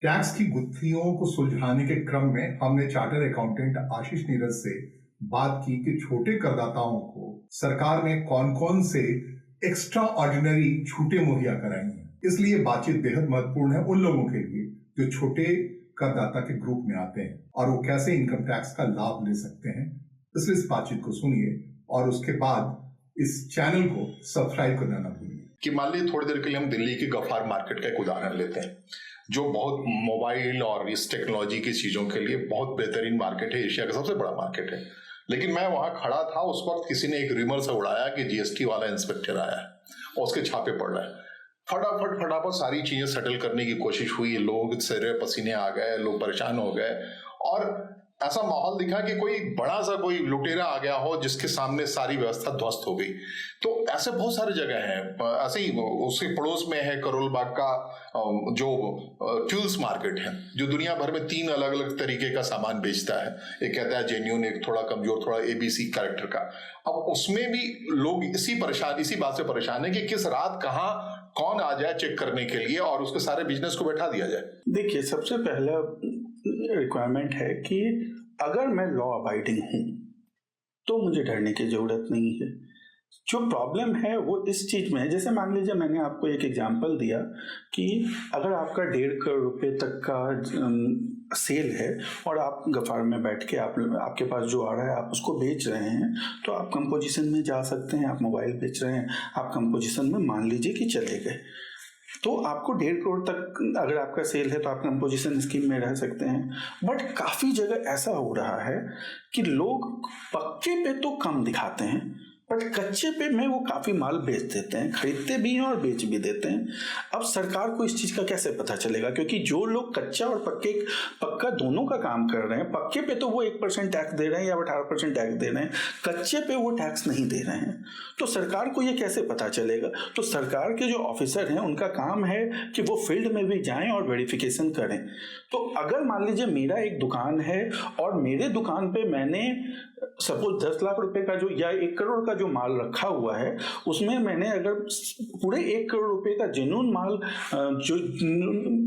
Tax की गुत्थियों को सुलझाने के क्रम में हमने चार्टर अकाउंटेंट आशीष नीरज से बात की कि छोटे करदाताओं को सरकार ने कौन कौन से एक्स्ट्रा ऑर्डिनरी छूटें मुहैया कराई हैं। इसलिए बातचीत बेहद महत्वपूर्ण है उन लोगों के लिए जो छोटे करदाता के ग्रुप में आते हैं और वो कैसे इनकम टैक्स का लाभ ले सकते हैं। इसलिए इस बातचीत को सुनिए और उसके बाद इस चैनल को सब्सक्राइब करना ना भूलिए। कि मान लीजिए थोड़ी देर के लिए हम दिल्ली की गफ्फार मार्केट का एक उदाहरण लेते हैं, जो बहुत मोबाइल और इस टेक्नोलॉजी की चीजों के लिए बहुत बेहतरीन मार्केट है, एशिया का सबसे बड़ा मार्केट है। लेकिन मैं वहां खड़ा था, उस वक्त किसी ने एक रिमर से उड़ाया कि जीएसटी वाला इंस्पेक्टर आया है और उसके छापे पड़ रहे हैं। फटाफट सारी चीजें सेटल करने की कोशिश हुई, लोग सिरे पसीने आ गए, लोग परेशान हो गए और ऐसा माहौल दिखा कि कोई बड़ा सा कोई लुटेरा आ गया हो जिसके सामने सारी व्यवस्था ध्वस्त हो गई। तो ऐसे बहुत सारी जगह हैं। ऐसे ही उसके पड़ोस में है करोल बाग का जो ट्यूल्स मार्केट है, जो दुनिया भर में 3 अलग अलग तरीके का सामान बेचता है। एक कहता है जेन्युइन, एक थोड़ा कमजोर, थोड़ा एबीसी कैरेक्टर का। अब उसमें भी लोग इसी बात से परेशान है कि किस रात कहाँ कौन आ जाए चेक करने के लिए और उसके सारे बिजनेस को बैठा दिया जाए। देखिए, सबसे पहला रिक्वायरमेंट है कि अगर मैं लॉ अबाइडिंग हूं तो मुझे डरने की जरूरत नहीं है। जो प्रॉब्लम है वो इस चीज में है, जैसे मान लीजिए मैंने आपको एक एग्जांपल दिया कि अगर आपका 1.5 करोड़ रुपए तक का सेल है और आप गफ्फार में बैठ के आपके पास जो आ रहा है आप उसको बेच रहे हैं, तो आप कंपोजिशन में जा सकते हैं। आप मोबाइल बेच रहे हैं, आप कंपोजिशन में मान लीजिए कि चले गए, तो आपको 1.5 करोड़ तक अगर आपका सेल है तो आप कंपोजिशन स्कीम में रह सकते हैं। बट काफी जगह ऐसा हो रहा है कि लोग पक्के पे तो कम दिखाते हैं बट कच्चे पे में वो काफी माल बेच देते हैं, खरीदते भी हैं और बेच भी देते हैं। अब सरकार को इस चीज का कैसे पता चलेगा? क्योंकि जो लोग कच्चा और पक्का दोनों का काम कर रहे हैं, पक्के पे तो वो 1% टैक्स दे रहे हैं या 18% टैक्स दे रहे हैं, कच्चे पे वो टैक्स नहीं दे रहे हैं, तो सरकार को ये कैसे पता चलेगा? तो सरकार के जो ऑफिसर हैं उनका काम है कि वो फील्ड में भी जाएं और वेरिफिकेशन करें। तो अगर मान लीजिए मेरा एक दुकान है और मेरे दुकान पे मैंने सपोज 10 लाख रुपए का जो या 1 करोड़ का जो माल रखा हुआ है, उसमें मैंने अगर पूरे 1 करोड़ रुपए का जेन्युइन माल जो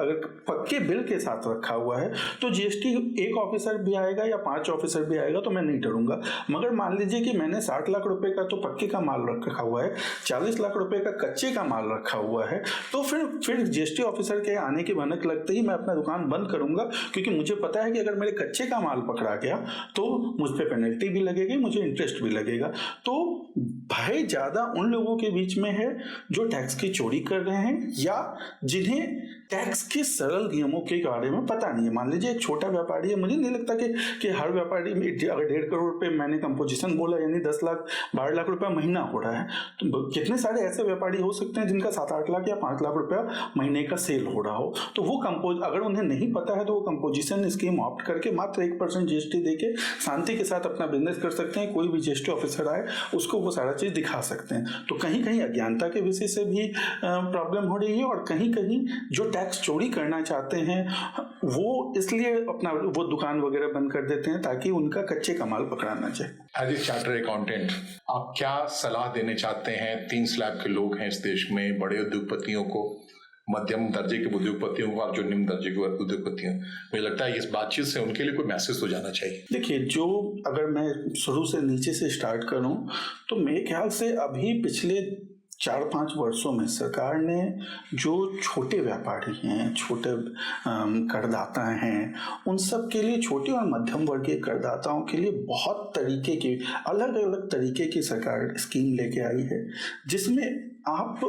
अगर पक्के बिल के साथ रखा हुआ है, तो जीएसटी 1 ऑफिसर भी आएगा या 5 ऑफिसर भी आएगा तो मैं नहीं डरूंगा। मगर मान लीजिए कि मैंने 60 लाख रुपए का तो पक्के का माल रखा हुआ है, 40 लाख रुपए का कच्चे का माल रखा हुआ है, तो फिर जीएसटी ऑफिसर के आने की भनक लगते ही मैं अपना दुकान बंद करूंगा, क्योंकि मुझे पता है कि अगर मेरे कच्चे का माल पकड़ा गया तो मुझ पे पेनल्टी भी लगेगी, मुझे इंटरेस्ट भी लगेगा। तो भय ज्यादा उन लोगों के बीच में है जो टैक्स की चोरी कर रहे हैं या जिन्हें टैक्स के सरल नियमों के बारे में पता नहीं है। मान लीजिए एक छोटा व्यापारी है, मुझे नहीं लगता कि हर व्यापारी में अगर 1.5 करोड़ रुपए मैंने कंपोजिशन बोला यानी 10 लाख 12 लाख रुपया महीना हो रहा है, तो कितने सारे ऐसे व्यापारी हो सकते हैं जिनका 7-8 लाख या 5 लाख रुपया महीने का सेल हो रहा हो। तो वो अगर उन्हें नहीं पता है तो वो कंपोजिशन स्कीम ऑप्ट करके मात्र 1% जीएसटी देके शांति के साथ अपना बिजनेस कर सकते हैं। कोई भी जीएसटी ऑफिसर आए उसको वो सारा चीज दिखा सकते हैं। तो कहीं कहीं अज्ञानता के विषय से भी प्रॉब्लम हो रही है और कहीं कहीं जो टैक्स चोरी करना चाहते हैं वो इसलिए अपना वो दुकान वगैरह बंद कर देते हैं ताकि उनका कच्चे का माल पकड़ा ना जाए। एज ए चार्टर अकाउंटेंट, आप क्या सलाह देने चाहते हैं? 3 स्लैब के लोग हैं इस देश में, बड़े उद्योगपतियों को, मध्यम दर्जे के उद्योगपतियों को और जो निम्न दर्जे के उद्योगपतियों, मुझे लगता है इस बातचीत से उनके लिए कोई मैसेज तो जाना चाहिए। देखिए, जो अगर मैं शुरू से नीचे से स्टार्ट करूं तो मेरे ख्याल से अभी पिछले 4-5 वर्षों में सरकार ने जो छोटे व्यापारी हैं, छोटे करदाता हैं, उन सब के लिए, छोटे और मध्यम वर्गीय करदाताओं के लिए बहुत तरीके की अलग अलग तरीके की सरकार स्कीम लेके आई है, जिसमें आप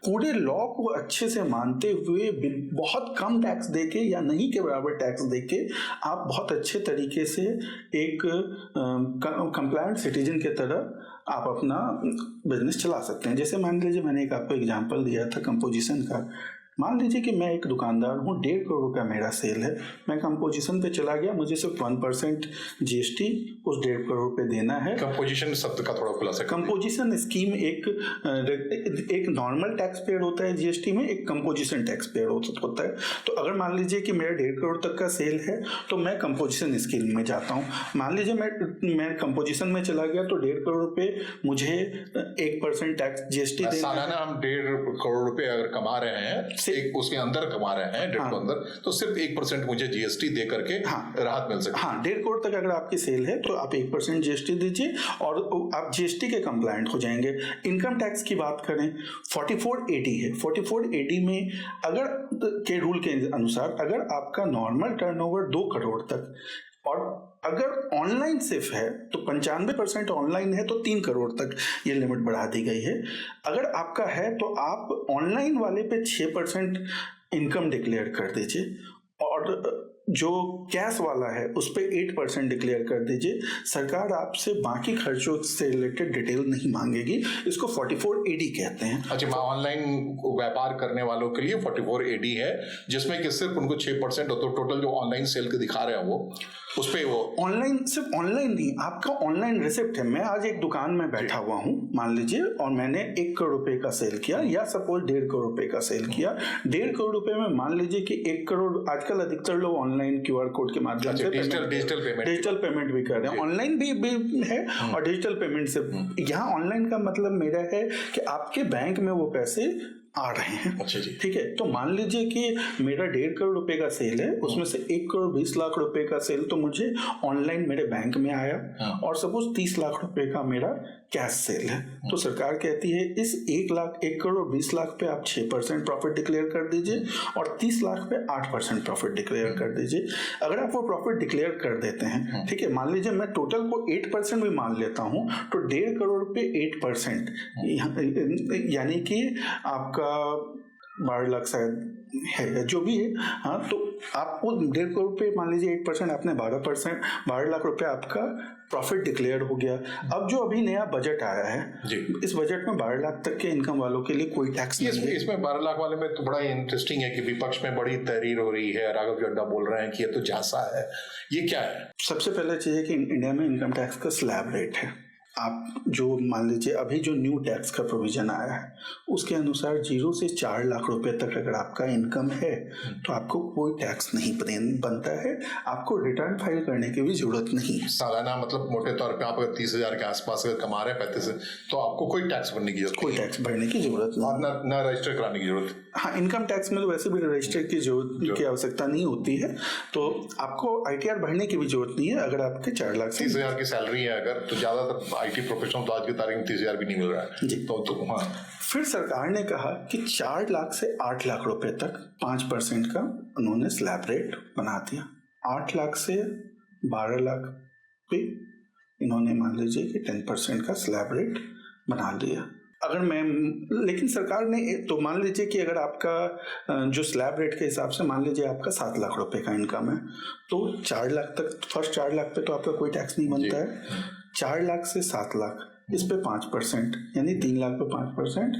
पूरे लॉ को अच्छे से मानते हुए बहुत कम टैक्स देके या नहीं के बराबर टैक्स देके आप बहुत अच्छे तरीके से एक कंप्लायंट सिटीजन के तरह आप अपना बिजनेस चला सकते हैं। जैसे मान लीजिए मैंने एक आपको एग्जांपल दिया था कंपोजिशन का। मान लीजिए कि मैं एक दुकानदार हूँ, 1.5 करोड़ का मेरा सेल है, मैं कंपोजिशन पे चला गया, मुझे सिर्फ 1% जीएसटी उस 1.5 करोड़ पे देना है। कंपोजिशन शब्द का थोड़ा खुलासा। कंपोजिशन स्कीम एक नॉर्मल टैक्स पेड होता है जीएसटी में, एक कंपोजिशन टैक्स पेड होता है। तो अगर मान लीजिए कि मेरा 1.5 करोड़ तक का सेल है तो मैं कंपोजिशन स्कीम में जाता हूँ। मान लीजिए मैं कंपोजिशन में चला गया तो 1.5 करोड़ रुपए मुझे 1% टैक्स जीएसटी देना है। सालाना हम 1.5 करोड़ रुपए अगर कमा रहे हैं एक उसके अंदर कमा रहे हैं, 1.5 अंदर, तो सिर्फ 1% मुझे जीएसटी दे करके राहत मिल सकती है। हाँ, 1.5 करोड़ तक अगर आपकी सेल है तो आप 1% जीएसटी दीजिए और आप जीएसटी के कंप्लायंट हो जाएंगे। इनकम टैक्स की बात करें, 44AD है। 44AD में अगर के रूल के अनुसार अगर आपका नॉर्मल टर्नओवर 2 करोड़ तक और अगर ऑनलाइन सिर्फ है तो 95% ऑनलाइन है तो 3 करोड़ तक ये लिमिट बढ़ा दी गई है। अगर आपका है तो आप ऑनलाइन वाले पे 6% इनकम डिक्लेयर कर दीजिए और जो कैश वाला है उस पे 8% डिक्लेयर कर दीजिए। सरकार आपसे बाकी खर्चों से रिलेटेड डिटेल नहीं मांगेगी। इसको 44AD कहते हैं। अच्छा, ऑनलाइन व्यापार करने वालों के लिए 44AD है, जिसमें कि सिर्फ उनको 6% तो टोटल जो ऑनलाइन सेल के दिखा रहे हैं वो उस पे वो ऑनलाइन, सिर्फ ऑनलाइन नहीं, आपका ऑनलाइन रिसिप्ट है। मैं आज एक दुकान में बैठा हुआ हूँ मान लीजिए और मैंने 1 करोड़ रुपए का सेल किया या सपोज 1.5 करोड़ रुपए का सेल किया। 1.5 करोड़ रुपए में मान लीजिए कि 1 करोड़, आजकल अधिकतर लोग ऑनलाइन QR कोड के माध्यम से डिजिटल पेमेंट भी कर रहे हैं। ऑनलाइन भी है और डिजिटल पेमेंट से। यहाँ ऑनलाइन का मतलब मेरा है कि आपके बैंक में वो पैसे आ रहे हैं। अच्छा जी, ठीक है। तो मान लीजिए कि मेरा 1.5 करोड़ रुपए का सेल है, उसमें से 1 करोड़ 20 लाख रुपए का सेल तो मुझे ऑनलाइन मेरे बैंक में आया और सपोज 30 लाख रुपए का मेरा कैश सेल है। तो सरकार कहती है इस 1 करोड़ 20 लाख पे आप 6% प्रॉफिट डिक्लेयर कर दीजिए और 30 लाख पे 8% प्रॉफिट डिक्लेयर कर दीजिए। अगर आप वो प्रॉफिट डिक्लेयर कर देते हैं, ठीक है, मान लीजिए मैं टोटल को 8% भी मान लेता हूँ तो 1.5 करोड़ पे 8% यानी कि आपका 12 लाख शायद है, जो भी है। हाँ, तो आपको 1.5 करोड़ पे मान लीजिए 8%, आपने 12 लाख रुपए आपका प्रॉफिट डिक्लेयर हो गया। अब जो अभी नया बजट आया है जी, इस बजट में 12 लाख तक के इनकम वालों के लिए कोई टैक्स नहीं है। इसमें 12 लाख वाले में तो बड़ा इंटरेस्टिंग है कि विपक्ष में बड़ी तहरीर हो रही है, राघव चड्ढा बोल रहे हैं कि ये तो झांसा है। ये क्या है? सबसे पहले चाहिए कि इंडिया में इनकम टैक्स का स्लैब रेट है। आप जो मान लीजिए अभी जो न्यू टैक्स का प्रोविजन आया है उसके अनुसार 0 से 4 लाख रुपए तक अगर आपका इनकम है तो आपको कोई टैक्स नहीं बनता है। आपको रिटर्न फाइल करने की भी जरूरत नहीं है। सालाना मतलब मोटे तौर पे आप अगर 30,000 के आसपास अगर कमा रहे हैं 35 से, तो आपको कोई टैक्स भरने की जरूरत कोई टैक्स भरने की जरूरत नहीं, ना रजिस्टर कराने की जरूरत। हाँ, इनकम टैक्स में तो वैसे भी रजिस्टर की जरूरत की आवश्यकता नहीं होती है, तो आपको ITR भरने की भी जरूरत नहीं है। अगर आपके 4 लाख 30,000 की सैलरी है अगर, तो ज्यादातर IT प्रोफेशनल तो आज की तारीख में 30,000 भी नहीं मिल रहा है जी। तो हाँ, फिर सरकार ने कहा कि 4 लाख से 8 लाख रुपए तक 5% का उन्होंने स्लैब रेट बना दिया। 8 लाख से 12 लाख पे इन्होंने मान लीजिए कि 10% का स्लैब रेट बना दिया। अगर मैं, लेकिन सरकार ने तो मान लीजिए कि अगर आपका जो स्लैब रेट के हिसाब से मान लीजिए आपका 7 लाख रुपए का इनकम है तो 4 लाख तक, फर्स्ट 4 लाख पे तो आपका कोई टैक्स नहीं बनता है। 4 लाख से 7 लाख इस पे 5% यानी 3 लाख पे 5%,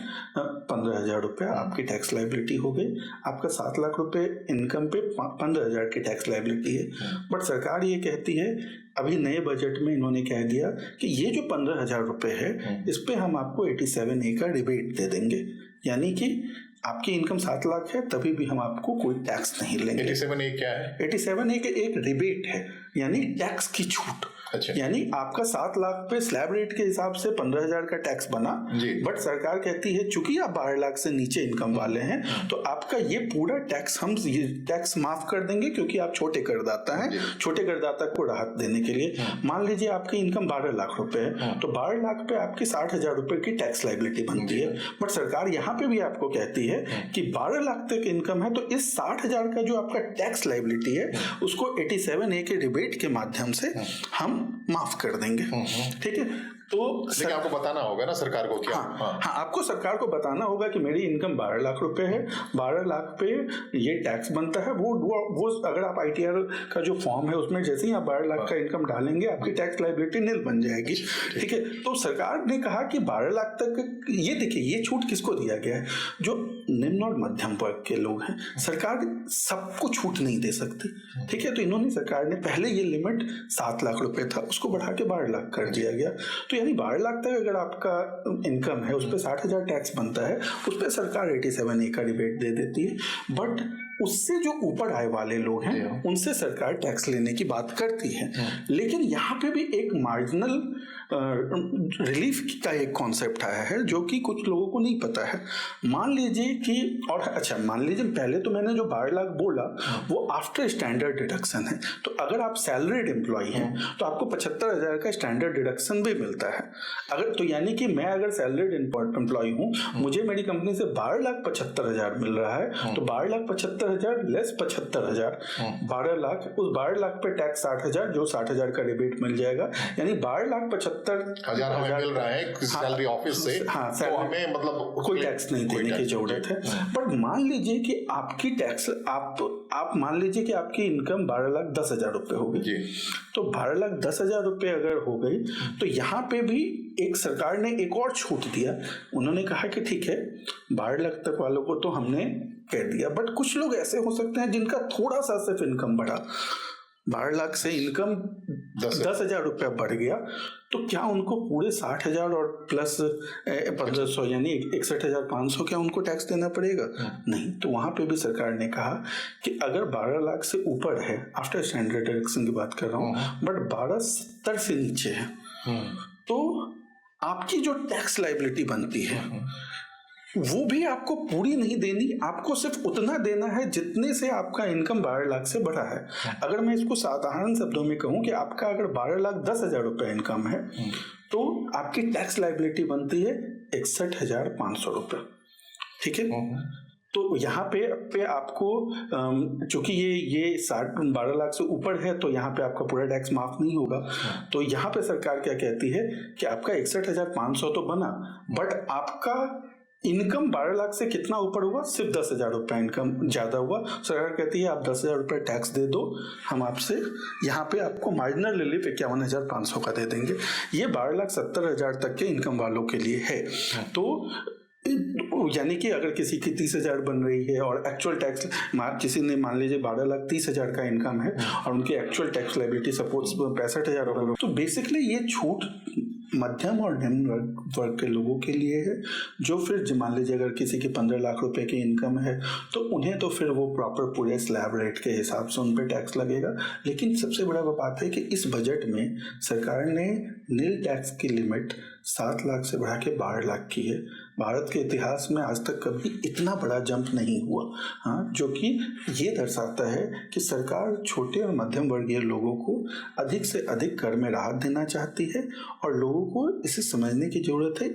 15,000 रुपये आपकी टैक्स लाइबिलिटी हो गई। आपका 7 लाख रुपए इनकम पे 15,000 की टैक्स लाइबिलिटी है। बट सरकार ये कहती है, अभी नए बजट में इन्होंने कह दिया कि ये जो 15,000 रुपये है इस पे हम आपको 87A का रिबेट दे देंगे, यानी कि आपकी इनकम 7 लाख है तभी भी हम आपको कोई टैक्स नहीं लेंगे। 87A क्या है? 87A एक रिबेट है, यानी टैक्स की छूट। अच्छा। यानी आपका 7 लाख पे स्लैब रेट के हिसाब से 15,000 का टैक्स बना, बट सरकार कहती है चूंकि आप 12 लाख से नीचे इनकम वाले हैं तो आपका ये पूरा टैक्स हम ये टैक्स माफ कर देंगे, क्योंकि आप छोटे करदाता हैं। छोटे करदाता को राहत देने के लिए मान लीजिए आपकी इनकम 12 लाख रुपए है तो 12 लाख पे आपकी 60,000 रुपए की टैक्स लाइबिलिटी बनती है। बट सरकार यहाँ पे भी आपको कहती है कि 12 लाख तक इनकम है तो इस 60,000 का जो आपका टैक्स लाइबिलिटी है उसको 87A के रिबेट के माध्यम से हम माफ कर देंगे। ठीक है, तो लेकिन आपको बताना होगा ना सरकार को क्या? हाँ, आपको सरकार को बताना होगा कि मेरी इनकम 12 लाख रुपए है, 12 लाख पे ये टैक्स बनता है। वो अगर आप ITR का जो फॉर्म है उसमें जैसे ही आप 12 लाख का इनकम डालेंगे आपकी टैक्स लाइबिलिटी नील बन जाएगी। ठीक है, तो सरकार ने कहा कि 12 लाख तक ये देखिए ये छूट किसको दिया गया है, जो निम्न और मध्यम वर्ग के लोग हैं। सरकार सबको छूट नहीं दे सकती। ठीक है, तो इन्होंने, सरकार ने पहले ये लिमिट 7 लाख रुपए था उसको बढ़ा के 12 लाख कर दिया गया। तो यानी 12 लाख तक अगर आपका इनकम है उस पर 60,000 टैक्स बनता है, उस पर सरकार 87A का रिबेट दे देती है। बट उससे जो ऊपर आय वाले लोग हैं उनसे सरकार टैक्स लेने की बात करती है। लेकिन यहाँ पे भी एक मार्जिनल रिलीफ का एक कॉन्सेप्ट आया है जो कि कुछ लोगों को नहीं पता है। मान लीजिए कि, और अच्छा मान लीजिए पहले तो मैंने जो 12 लाख बोला वो आफ्टर स्टैंडर्ड डिडक्शन है, तो अगर आप सैलरीड एम्प्लॉय हैं तो आपको 75,000 का स्टैंडर्ड डिडक्शन भी मिलता है। अगर तो यानी कि मैं अगर सैलरीड एम्प्लॉय हूँ, मुझे मेरी कंपनी से 12,75,000 मिल रहा है, तो 12,75,000 लेस 75,000, 12 लाख, उस 12 लाख पे टैक्स 60,000, जो 60,000 का रिबेट मिल जाएगा, यानी 12,75,000 हमें मिल रहा है सैलरी ऑफिस से, तो हमें मतलब कोई टैक्स नहीं देने की जरूरत है। बट मान लीजिए कि आपकी टैक्स आप मान लीजिए कि आपकी इनकम 12,10,000 रुपए हो गई, तो 12,10,000 रुपए अगर हो गई तो यहाँ पे भी एक सरकार ने एक और छूट दिया। उन्होंने कहा कि ठीक है 12 लाख तक वालों को तो हमने कह दिया, बट कुछ लोग ऐसे हो सकते हैं जिनका थोड़ा सा सिर्फ इनकम बढ़ा, 12 लाख से इनकम 10,000 रुपया बढ़ गया, तो क्या उनको पूरे 60,000 और प्लस 1,500 यानी 61,500 क्या उनको टैक्स देना पड़ेगा? नहीं। तो वहां पे भी सरकार ने कहा कि अगर 12 लाख से ऊपर है, आफ्टर स्टैंडर्ड डिडक्शन की बात कर रहा हूँ, बट 12,70 से नीचे है, तो आपकी जो टैक्स लायबिलिटी बनती है वो भी आपको पूरी नहीं देनी, आपको सिर्फ उतना देना है जितने से आपका इनकम 12 लाख से बढ़ा है। अगर मैं इसको साधारण शब्दों में कहूं कि आपका अगर 12,10,000 रुपए इनकम है तो आपकी टैक्स लायबिलिटी बनती है 61,500 रुपए। ठीक है, तो यहाँ पे आपको चूंकि ये 12 लाख से ऊपर है तो यहाँ पे आपका पूरा टैक्स माफ नहीं होगा। तो यहाँ पे सरकार क्या कहती है कि आपका 61,500 तो बना, बट आपका इनकम 12 लाख से कितना ऊपर हुआ? सिर्फ 10,000 रुपये इनकम ज्यादा हुआ। सरकार कहती है आप 10,000 रुपये टैक्स दे दो, हम आपसे यहाँ पे आपको मार्जिनल रिलीफ 51,500 का दे देंगे। ये 12,70,000 तक के इनकम वालों के लिए है। तो यानी कि अगर किसी की 30,000 बन रही है और एक्चुअल टैक्स किसी ने मान लीजिए 12,30,000 का इनकम है और उनकी एक्चुअल टैक्स लायबिलिटी सपोज 65,000 रुपये, तो बेसिकली ये छूट मध्यम और निम्न वर्ग के लोगों के लिए है, जो फिर मान लीजिए अगर किसी की 15 लाख रुपए की इनकम है तो उन्हें तो फिर वो प्रॉपर पूरे स्लैब रेट के हिसाब से उन पे टैक्स लगेगा। लेकिन सबसे बड़ा बात है कि इस बजट में सरकार ने नील टैक्स की लिमिट 7 लाख से बढ़ा के 12 लाख की है। भारत के इतिहास में आज तक कभी इतना बड़ा जंप नहीं हुआ। हाँ, जो कि ये दर्शाता है कि सरकार छोटे और मध्यम वर्गीय लोगों को अधिक से अधिक कर में राहत देना चाहती है और लोगों को इसे समझने की जरूरत है।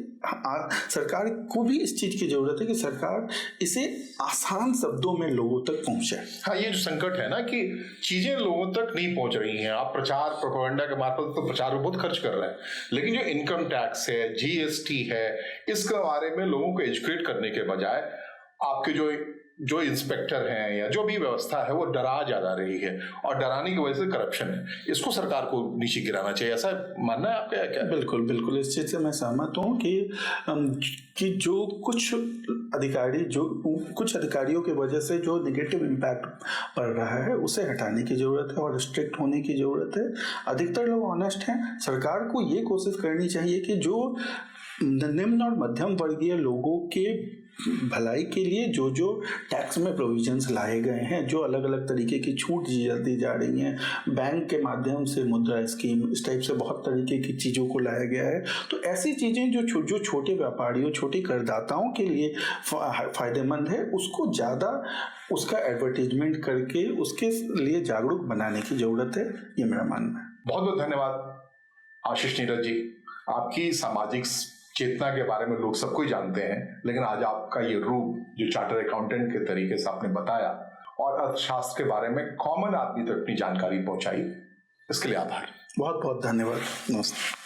सरकार को भी इस चीज की जरूरत है कि सरकार इसे आसान शब्दों में लोगों तक पहुंचाए। हाँ, ये जो संकट है ना कि चीजें लोगों तक नहीं पहुंच रही हैं। आप प्रचार प्रोपेगेंडा के मार्फत तो प्रचार में बहुत खर्च कर रहे हैं, लेकिन जो इनकम टैक्स है, जीएसटी है, इसके बारे में लोगों को एजुकेट करने के बजाय आपके जो इंस्पेक्टर हैं या जो भी व्यवस्था है वो डरा जा रही है और डराने की वजह से करप्शन है। इसको सरकार को नीचे गिराना चाहिए, ऐसा मानना है आपका क्या? बिल्कुल बिल्कुल, इस चीज से मैं सहमत हूँ कि जो कुछ अधिकारियों की वजह से जो नेगेटिव इम्पैक्ट पड़ रहा है उसे हटाने की जरूरत है और स्ट्रिक्ट होने की जरूरत है। अधिकतर लोग ऑनेस्ट हैं। सरकार को ये कोशिश करनी चाहिए कि जो निम्न और मध्यम वर्गीय लोगों के भलाई के लिए जो टैक्स में प्रोविजंस लाए गए हैं, जो अलग अलग तरीके की छूट दी जा रही हैं, बैंक के माध्यम से मुद्रा स्कीम, इस टाइप से बहुत तरीके की चीज़ों को लाया गया है। तो ऐसी चीज़ें जो छोटे व्यापारियों, छोटे करदाताओं के लिए फ़ायदेमंद है, उसको ज़्यादा उसका एडवर्टीजमेंट करके उसके लिए जागरूक बनाने की ज़रूरत है, ये मेरा मानना है। बहुत बहुत धन्यवाद आशीष नीरज जी। आपकी सामाजिक चेतना के बारे में लोग सब कुछ जानते हैं, लेकिन आज आपका ये रूप जो चार्टर अकाउंटेंट के तरीके से आपने बताया और अर्थशास्त्र के बारे में कॉमन आदमी तक अपनी जानकारी पहुंचाई, इसके लिए आभार। बहुत बहुत धन्यवाद। नमस्ते।